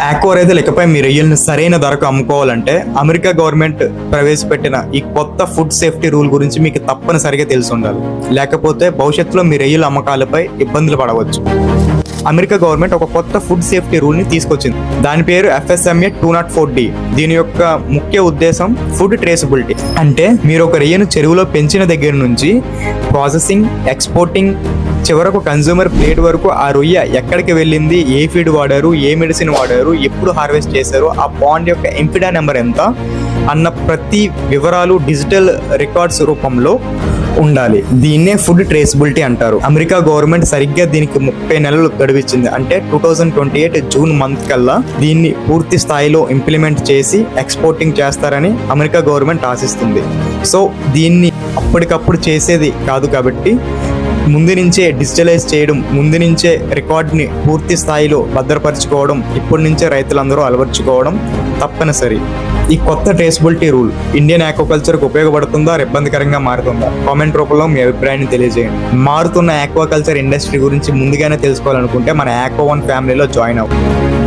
Aqua రైతులు ఇకపై మీ రొయ్యలను సరైన ధరకు అమ్ముకోవాలంటే అమెరికా గవర్నమెంట్ ప్రవేశపెట్టిన ఈ కొత్త ఫుడ్ సేఫ్టీ రూల్ గురించి మీకు తప్పనిసరిగా తెలిసి ఉండాలి. లేకపోతే భవిష్యత్తులో మీ రొయ్యల అమ్మకాలపై ఇబ్బందులు పడవచ్చు. అమెరికా గవర్నమెంట్ ఒక కొత్త ఫుడ్ సేఫ్టీ రూల్ ని తీసుకొచ్చింది. దాని పేరు FSMA 204D. దీని యొక్క ముఖ్య ఉద్దేశం ఫుడ్ ట్రేసబిలిటీ. అంటే మీరు ఒక రొయ్యను చెరువులో పెంచిన దగ్గర నుంచి ప్రాసెసింగ్, ఎక్స్పోర్టింగ్, చివరకు కన్జ్యూమర్ ప్లేట్ వరకు ఆ రొయ్య ఎక్కడికి వెళ్ళింది, ఏ ఫీడ్ వాడారు, ఏ మెడిసిన్ వాడారు, ఎప్పుడు హార్వెస్ట్ చేశారు, ఆ పాండ్ యొక్క ఎంఫిడా నెంబర్ ఎంత అన్న ప్రతి వివరాలు డిజిటల్ రికార్డ్స్ రూపంలో ఉండాలి. దీన్నే ఫుడ్ ట్రేసబిలిటీ అంటారు. అమెరికా గవర్నమెంట్ సరిగ్గా దీనికి 30 నెలలు గడువిచ్చింది. అంటే 2028 జూన్ మంత్ కల్లా దీన్ని పూర్తి స్థాయిలో ఇంప్లిమెంట్ చేసి ఎక్స్పోర్టింగ్ చేస్తారని అమెరికా గవర్నమెంట్ ఆశిస్తుంది. సో దీన్ని అప్పటికప్పుడు చేసేది కాదు కాబట్టి ముందు నుంచే డిజిటలైజ్ చేయడం, ముందు నుంచే రికార్డ్ని పూర్తి స్థాయిలో భద్రపరచుకోవడం, ఇప్పటి నుంచే రైతులందరూ అలవర్చుకోవడం తప్పనిసరి. ఈ కొత్త ట్రేసబిలిటీ రూల్ ఇండియన్ ఆక్వాకల్చర్కి ఉపయోగపడుతుందా, ఇబ్బందికరంగా మారుతుందా? కామెంట్ రూపంలో మీ అభిప్రాయాన్ని తెలియజేయండి. మారుతున్న ఆక్వాకల్చర్ ఇండస్ట్రీ గురించి ముందుగానే తెలుసుకోవాలనుకుంటే మన ఆక్వా వన్ ఫ్యామిలీలో జాయిన్ అవ్వండి.